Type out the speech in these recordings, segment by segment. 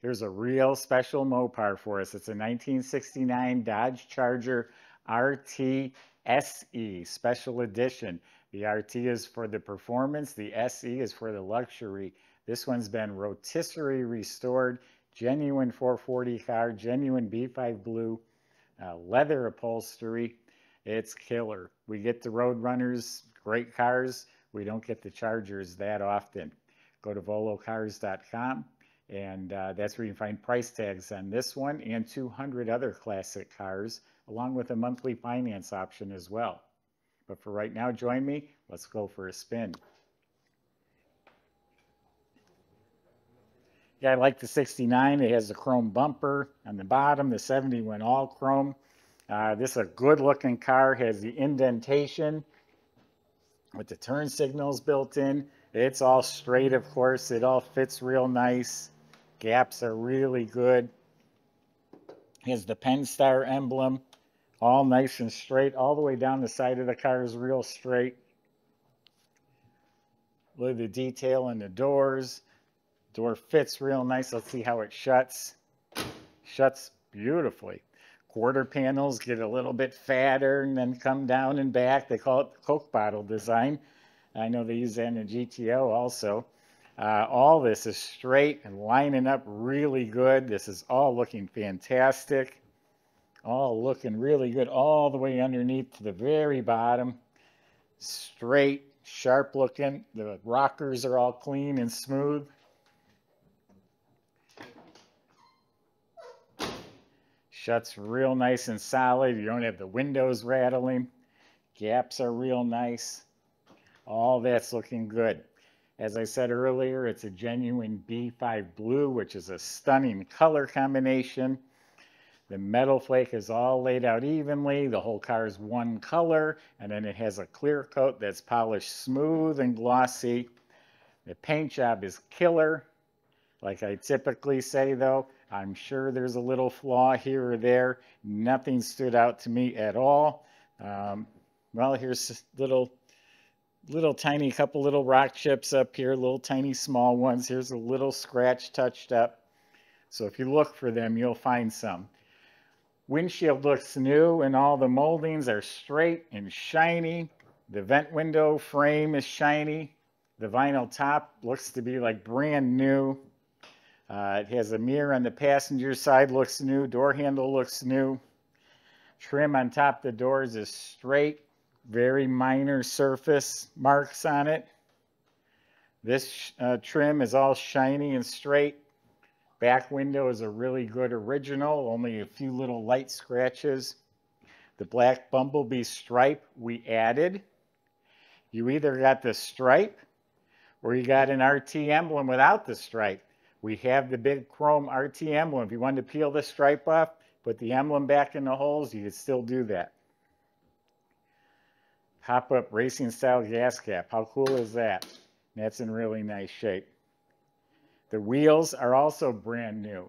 Here's a real special Mopar for us. It's a 1969 Dodge Charger RT SE Special Edition. The RT is for the performance, the SE is for the luxury. This one's been rotisserie restored, genuine 440 car, genuine B5 blue, leather upholstery. It's killer. We get the Roadrunners, great cars. We don't get the Chargers that often. Go to volocars.com, and that's where you can find price tags on this one and 200 other classic cars, along with a monthly finance option as well. But for right now, join me. Let's go for a spin. Yeah, I like the 69. It has a chrome bumper on the bottom. The 70 went all chrome. This is a good looking car, has the indentation with the turn signals built in. It's all straight, of course. It all fits real nice. Gaps are really good. Has the Penn-Star emblem, all nice and straight. All the way down the side of the car is real straight. Look at the detail in the doors. Door fits real nice. Let's see how it shuts. Shuts beautifully. Quarter panels get a little bit fatter and then come down and back. They call it the Coke bottle design. I know they use that in the GTO also. All this is straight and lining up really good. This is all looking fantastic. All looking really good all the way underneath to the very bottom. Straight, sharp looking. The rockers are all clean and smooth. Shuts real nice and solid. You don't have the windows rattling. Gaps are real nice. All that's looking good. As I said earlier, it's a genuine B5 blue, which is a stunning color combination. The metal flake is all laid out evenly. The whole car is one color, and then it has a clear coat that's polished smooth and glossy. The paint job is killer. Like I typically say, though, I'm sure there's a little flaw here or there. Nothing stood out to me at all. Well, here's little tiny couple little rock chips up here, little tiny small ones. Here's a little scratch touched up. So if you look for them, you'll find some. Windshield looks new and all the moldings are straight and shiny. The vent window frame is shiny. The vinyl top looks to be like brand new. It has a mirror on the passenger side, looks new. Door handle looks new. Trim on top of the doors is straight. Very minor surface marks on it. This trim is all shiny and straight. Back window is a really good original, only a few little light scratches. The black bumblebee stripe we added. You either got the stripe or you got an RT emblem without the stripe. We have the big chrome RT emblem. If you wanted to peel the stripe off, put the emblem back in the holes, you could still do that. Pop-up racing style gas cap. How cool is that? That's in really nice shape. The wheels are also brand new.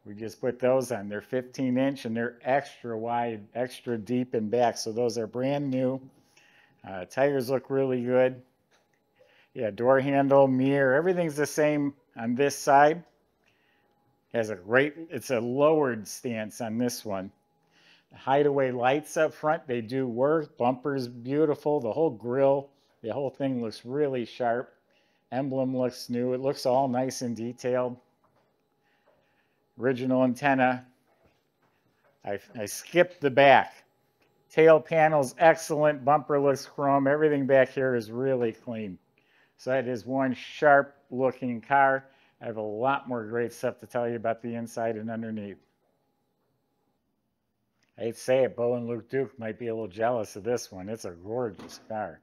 We just put those on. They're 15-inch and they're extra wide, extra deep in back. So those are brand new. Tires look really good. Yeah, door handle, mirror, everything's the same on this side. It's a lowered stance on this one. Hideaway lights up front, they do work. Bumper's beautiful. The whole grille, the whole thing looks really sharp. Emblem looks new. It looks all nice and detailed. Original antenna. I skipped the back. Tail panel's excellent. Bumper looks chrome. Everything back here is really clean. So that is one sharp looking car. I have a lot more great stuff to tell you about the inside and underneath. I hate to say it, Bo and Luke Duke might be a little jealous of this one. It's a gorgeous car.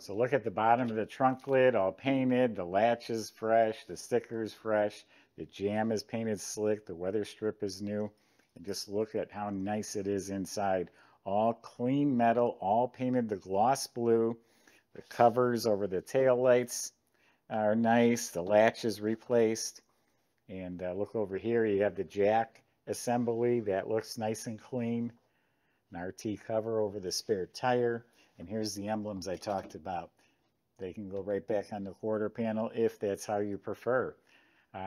So look at the bottom of the trunk lid, all painted. The latch is fresh. The sticker is fresh. The jamb is painted slick. The weather strip is new. And just look at how nice it is inside. All clean metal, all painted the gloss blue. The covers over the tail lights are nice. The latch is replaced. And look over here, you have the jack assembly. That looks nice and clean. An RT cover over the spare tire. And here's the emblems I talked about. They can go right back on the quarter panel if that's how you prefer.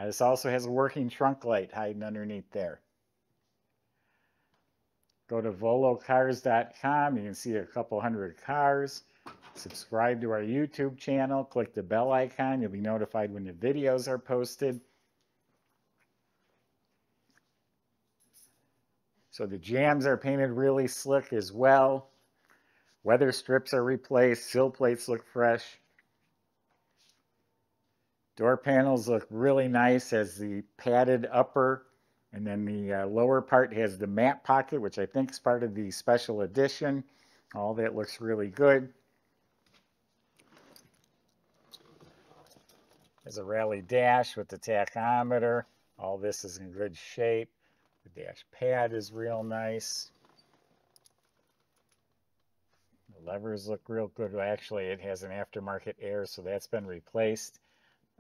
This also has a working trunk light hiding underneath there. Go to volocars.com. You can see a couple hundred cars. Subscribe to our YouTube channel. Click the bell icon. You'll be notified when the videos are posted. So the jambs are painted really slick as well. Weather strips are replaced. Sill plates look fresh. Door panels look really nice as the padded upper, and then the lower part has the mat pocket, which I think is part of the special edition. All that looks really good. There's a rally dash with the tachometer. All this is in good shape. The dash pad is real nice. The levers look real good. Well, actually, it has an aftermarket air, so that's been replaced.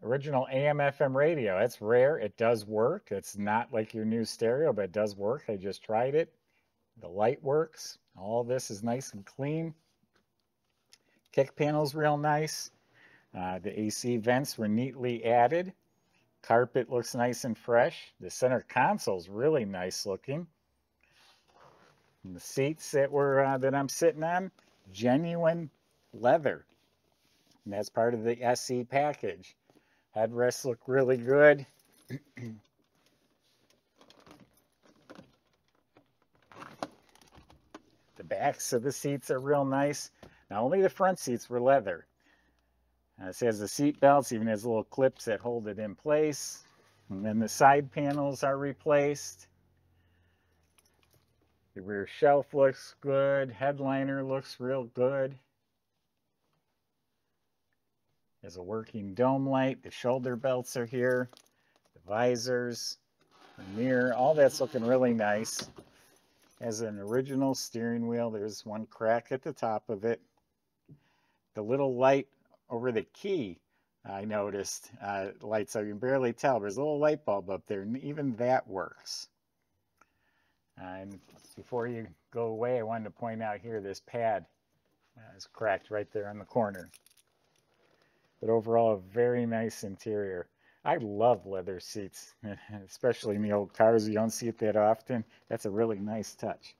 Original AM/FM radio. That's rare. It does work. It's not like your new stereo, but it does work. I just tried it. The light works. All this is nice and clean. Kick panel's real nice. The AC vents were neatly added. Carpet looks nice and fresh. The center console's really nice looking. And the seats that I'm sitting on, genuine leather. And that's part of the SE package. Headrests look really good. The backs of the seats are real nice. Now, only the front seats were leather. This has the seat belts, even has little clips that hold it in place. And then the side panels are replaced. The rear shelf looks good. Headliner looks real good. There's a working dome light. The shoulder belts are here. The visors, the mirror, all that's looking really nice. Has an original steering wheel. There's one crack at the top of it. The little light over the key, I noticed, lights out. You can barely tell. There's a little light bulb up there, and even that works. And before you go away, I wanted to point out here, this pad is cracked right there on the corner. But overall, a very nice interior. I love leather seats, especially in the old cars. You don't see it that often. That's a really nice touch.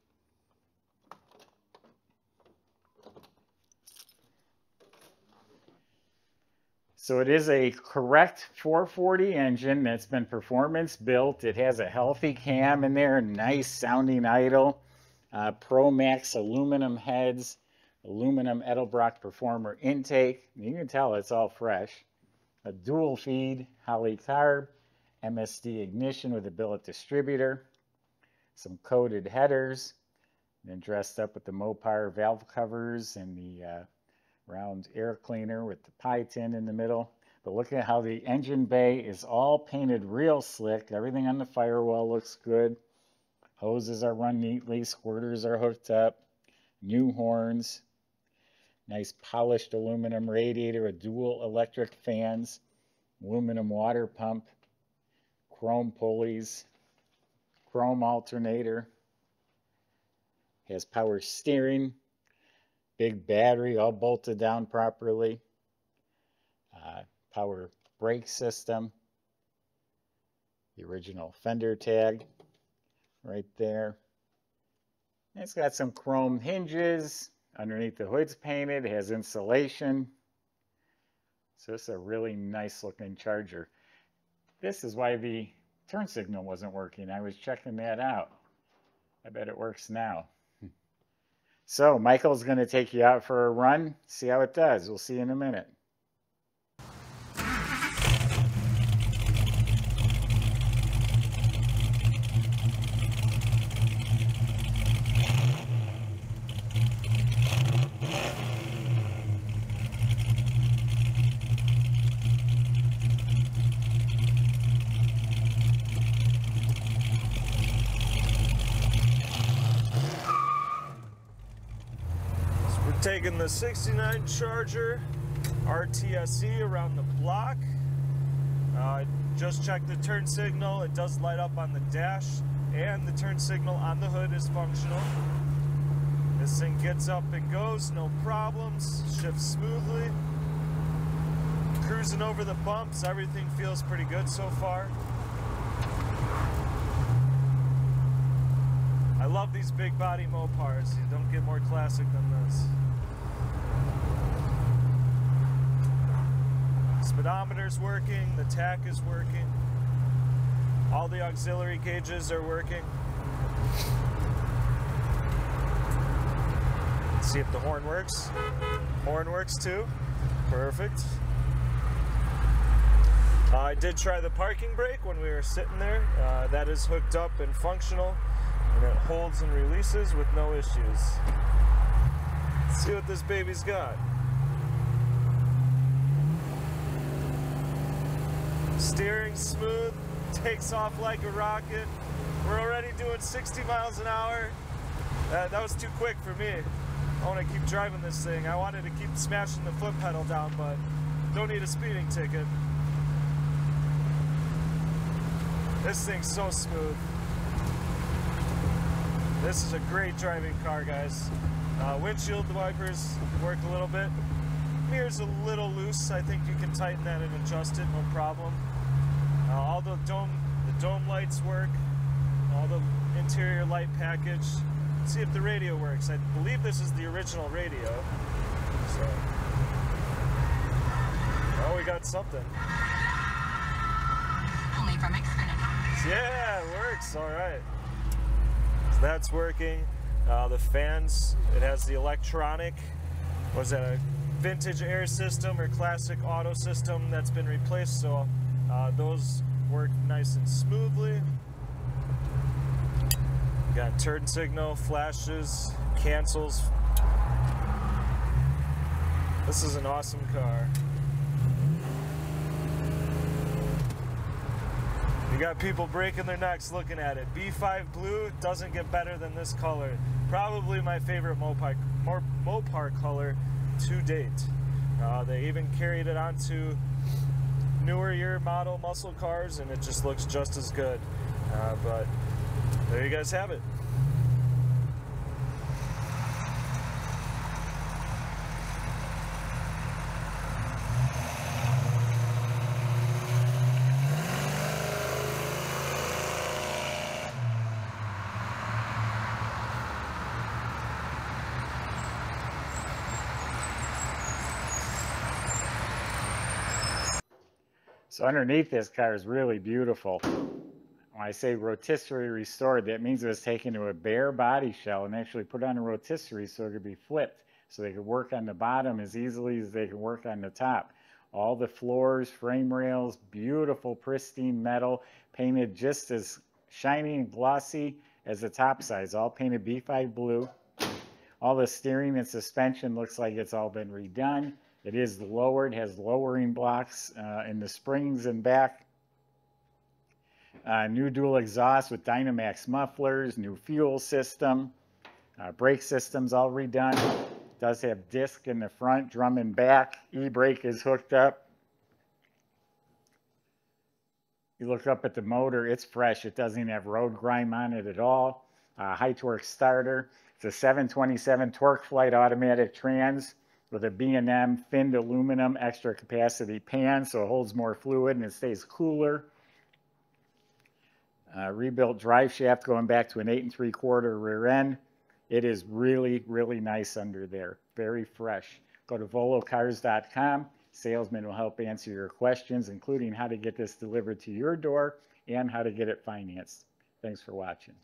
So it is a correct 440 engine that's been performance built. It has a healthy cam in there, nice sounding idle. Pro Max aluminum heads, aluminum Edelbrock Performer intake. You can tell it's all fresh. A dual feed Holley carb, MSD ignition with a billet distributor, some coated headers, then dressed up with the Mopar valve covers and the round air cleaner with the pie tin in the middle. But look at how the engine bay is all painted real slick. Everything on the firewall looks good. Hoses are run neatly. Squirters are hooked up. New horns. Nice polished aluminum radiator with dual electric fans. Aluminum water pump. Chrome pulleys. Chrome alternator. Has power steering. Big battery all bolted down properly. Power brake system. The original fender tag right there. It's got some chrome hinges. Underneath the hood's painted. It has insulation. So it's a really nice looking Charger. This is why the turn signal wasn't working. I was checking that out. I bet it works now. So Michael's going to take you out for a run, see how it does. We'll see you in a minute. Taking the 69 Charger RTSE around the block. Just checked the turn signal. It does light up on the dash, and the turn signal on the hood is functional. This thing gets up and goes, no problems, shifts smoothly. Cruising over the bumps, everything feels pretty good so far. I love these big body Mopars. You don't get more classic than this. Speedometer's working, the tach is working. All the auxiliary gauges are working. Let's see if the horn works. Horn works too. Perfect. I did try the parking brake when we were sitting there. That is hooked up and functional, and it holds and releases with no issues. Let's see what this baby's got. Steering smooth, takes off like a rocket. We're already doing 60 miles an hour. That was too quick for me. I want to keep driving this thing. I wanted to keep smashing the foot pedal down, but don't need a speeding ticket. This thing's so smooth. This is a great driving car, guys. Windshield wipers work a little bit. Mirror's a little loose. I think you can tighten that and adjust it, no problem. All the dome lights work. All the interior light package. Let's see if the radio works. I believe this is the original radio. So, oh, we got something. Only from Xfinity. Yeah, it works. All right. So that's working. The fans, it has the electronic, was that a vintage air system or classic auto system that's been replaced, so those work nice and smoothly. Got turn signal, flashes, cancels. This is an awesome car. You got people breaking their necks looking at it. B5 blue doesn't get better than this color. Probably my favorite Mopar color to date. They even carried it onto newer year model muscle cars, and it just looks just as good. But there you guys have it. So underneath this car is really beautiful. When I say rotisserie restored, that means it was taken to a bare body shell and actually put on a rotisserie so it could be flipped, so they could work on the bottom as easily as they could work on the top. All the floors, frame rails, beautiful pristine metal, painted just as shiny and glossy as the top sides, all painted B5 blue. All the steering and suspension looks like it's all been redone. It is lowered, has lowering blocks in the springs and back. New dual exhaust with Dynamax mufflers, new fuel system, brake system's all redone. Does have disc in the front, drum and back. E-brake is hooked up. You look up at the motor, it's fresh. It doesn't even have road grime on it at all. High torque starter. It's a 727 torque flight automatic trans with a B&M finned aluminum extra capacity pan, so it holds more fluid and it stays cooler. Rebuilt drive shaft going back to an 8 3/4 rear end. It is really, really nice under there. Very fresh. Go to volocars.com. Salesman will help answer your questions, including how to get this delivered to your door and how to get it financed. Thanks for watching.